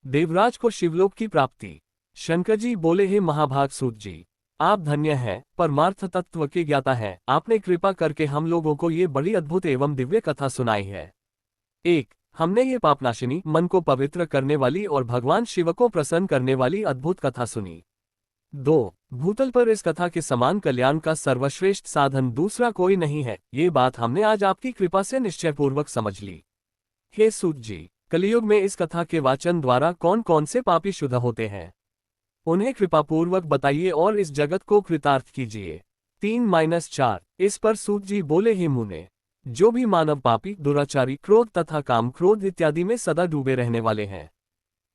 देवराज को शिवलोक की प्राप्ति। शंकर जी बोले, हे महाभाग सूत जी, आप धन्य हैं, परमार्थ तत्व के ज्ञाता हैं, आपने कृपा करके हम लोगों को ये बड़ी अद्भुत एवं दिव्य कथा सुनाई है। एक, हमने ये पापनाशिनी, मन को पवित्र करने वाली और भगवान शिव को प्रसन्न करने वाली अद्भुत कथा सुनी। 2, भूतल पर इस कथा के समान कल्याण का सर्वश्रेष्ठ साधन दूसरा कोई नहीं है, ये बात हमने आज आपकी कृपा से निश्चयपूर्वक समझ ली। हे सूत जी, कलियुग में इस कथा के वाचन द्वारा कौन कौन से पापी शुद्ध होते हैं, उन्हें कृपापूर्वक बताइए और इस जगत को कृतार्थ कीजिए। 3-4, इस पर सूत जी बोले, हे मुने, जो भी मानव पापी, दुराचारी, क्रोध तथा काम क्रोध इत्यादि में सदा डूबे रहने वाले हैं,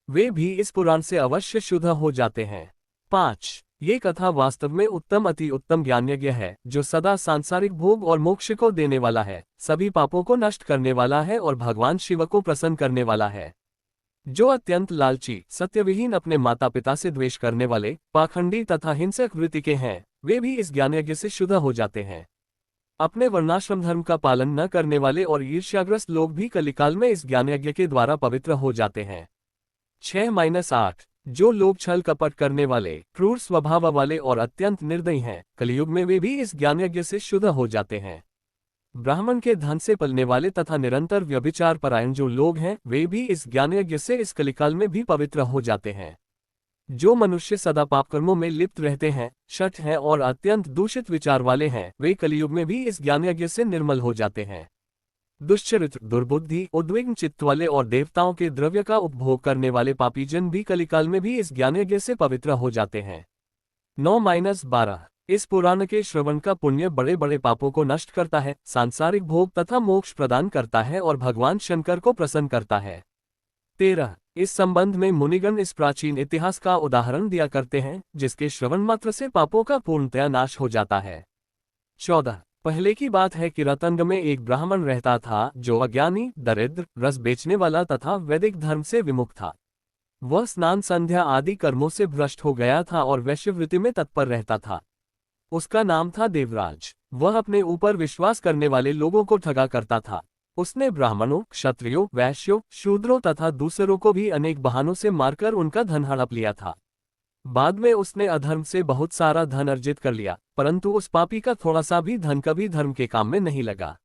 वे भी इस पुराण से अवश्य शुद्ध हो जाते हैं। 5, ये कथा वास्तव में उत्तम अति उत्तम ज्ञानयज्ञ है, जो सदा सांसारिक भोग और मोक्ष को देने वाला है, सभी पापों को नष्ट करने वाला है और भगवान शिव को प्रसन्न करने वाला है। जो अत्यंत लालची, सत्यविहीन, अपने माता पिता से द्वेष करने वाले, पाखंडी तथा हिंसक वृत्ति के हैं, वे भी इस ज्ञानयज्ञ से शुद्ध हो जाते हैं। अपने वर्णाश्रम धर्म का पालन न करने वाले और ईर्ष्याग्रस्त लोग भी कलिकाल में इस ज्ञानयज्ञ के द्वारा पवित्र हो जाते हैं। 6-8, जो लोग छल कपट करने वाले, क्रूर स्वभाव वाले और अत्यंत निर्दयी हैं, कलियुग में वे भी इस ज्ञानयज्ञ से शुद्ध हो जाते हैं। ब्राह्मण के धन से पलने वाले तथा निरंतर व्यभिचार परायण जो लोग हैं, वे भी इस ज्ञानयज्ञ से इस कलिकाल में भी पवित्र हो जाते हैं। जो मनुष्य सदा पापकर्मों में लिप्त रहते हैं, शठ हैं और अत्यंत दूषित विचार वाले हैं, वे कलियुग में भी इस ज्ञानयज्ञ से निर्मल हो जाते हैं। दुश्चरित्र, दुर्बुद्धि, उद्विग्न चित्त वाले और देवताओं के द्रव्य का उपभोग करने वाले पापीजन भी कलिकाल में भी इस ज्ञानयज्ञ से पवित्र हो जाते हैं। 9-12, इस पुराण के श्रवण का पुण्य बड़े बड़े पापों को नष्ट करता है, सांसारिक भोग तथा मोक्ष प्रदान करता है और भगवान शंकर को प्रसन्न करता है। 13, इस संबंध में मुनिगण इस प्राचीन इतिहास का उदाहरण दिया करते हैं, जिसके श्रवण मात्र से पापों का पूर्णतया नाश हो जाता है। 14, पहले की बात है कि रतंग में एक ब्राह्मण रहता था, जो अज्ञानी, दरिद्र, रस बेचने वाला तथा वैदिक धर्म से विमुख था। वह स्नान संध्या आदि कर्मों से भ्रष्ट हो गया था और वैश्यवृत्ति में तत्पर रहता था। उसका नाम था देवराज। वह अपने ऊपर विश्वास करने वाले लोगों को ठगा करता था। उसने ब्राह्मणों, क्षत्रियों, वैश्यों, शूद्रों तथा दूसरों को भी अनेक बहानों से मारकर उनका धन हड़प लिया था। बाद में उसने अधर्म से बहुत सारा धन अर्जित कर लिया, परंतु उस पापी का थोड़ा सा भी धन कभी धर्म के काम में नहीं लगा।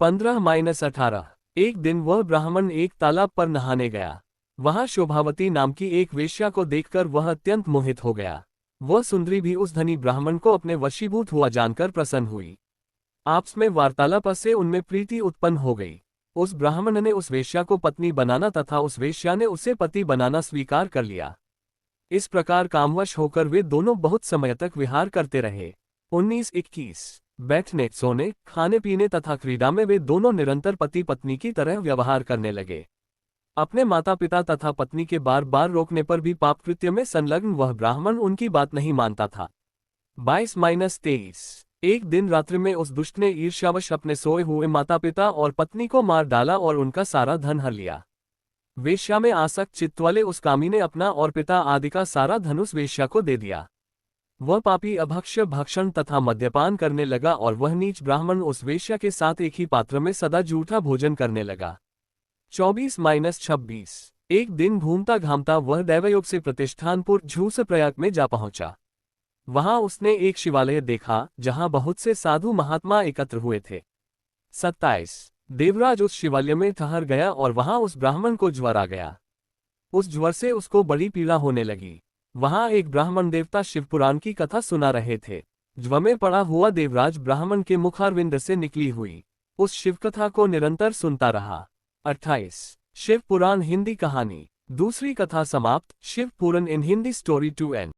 15-18, एक दिन वह ब्राह्मण एक तालाब पर नहाने गया। वहां शोभावती नाम की एक वेश्या को देखकर वह अत्यंत मोहित हो गया। वह सुंदरी भी उस धनी ब्राह्मण को अपने वशीभूत हुआ जानकर प्रसन्न हुई। आपस में वार्तालाप से उनमें प्रीति उत्पन्न हो गई। उस ब्राह्मण ने उस वेश्या को पत्नी बनाना तथा उस वेश्या ने उसे पति बनाना स्वीकार कर लिया। इस प्रकार कामवश होकर वे दोनों बहुत समय तक विहार करते रहे। 19-21, बैठने, सोने, खाने पीने तथा क्रीड़ा में वे दोनों निरंतर पति पत्नी की तरह व्यवहार करने लगे। अपने माता पिता तथा पत्नी के बार बार रोकने पर भी पापकृत्य में संलग्न वह ब्राह्मण उनकी बात नहीं मानता था। 22-23, एक दिन रात्रि में उस दुष्ट ने ईर्ष्यावश अपने सोए हुए माता पिता और पत्नी को मार डाला और उनका सारा धन हर लिया। वेश्या में आसक्त चित्त वाले उस कामी ने अपना और पिता आदि का सारा धन उस वेश्या को दे दिया। वह पापी अभक्ष्य, भक्षण तथा मद्यपान करने लगा और वह नीच ब्राह्मण उस वेश्या के साथ एक ही पात्र में सदा झूठा भोजन करने लगा। 24-26, एक दिन घूमता घामता वह दैवयोग से प्रतिष्ठानपुर झूस प्रयाग में जा पहुंचा। वहां उसने एक शिवालय देखा, जहां बहुत से साधु महात्मा एकत्र हुए थे। 27, देवराज उस शिवालय में ठहर गया और वहां उस ब्राह्मण को ज्वर आ गया। उस ज्वर से उसको बड़ी पीड़ा होने लगी। वहां एक ब्राह्मण देवता शिवपुराण की कथा सुना रहे थे। ज्वर में पड़ा हुआ देवराज ब्राह्मण के मुखारविंद से निकली हुई उस शिवकथा को निरंतर सुनता रहा। 28, शिव पुराण हिंदी कहानी, दूसरी कथा समाप्त। शिव पुराण इन हिंदी स्टोरी टू एंड।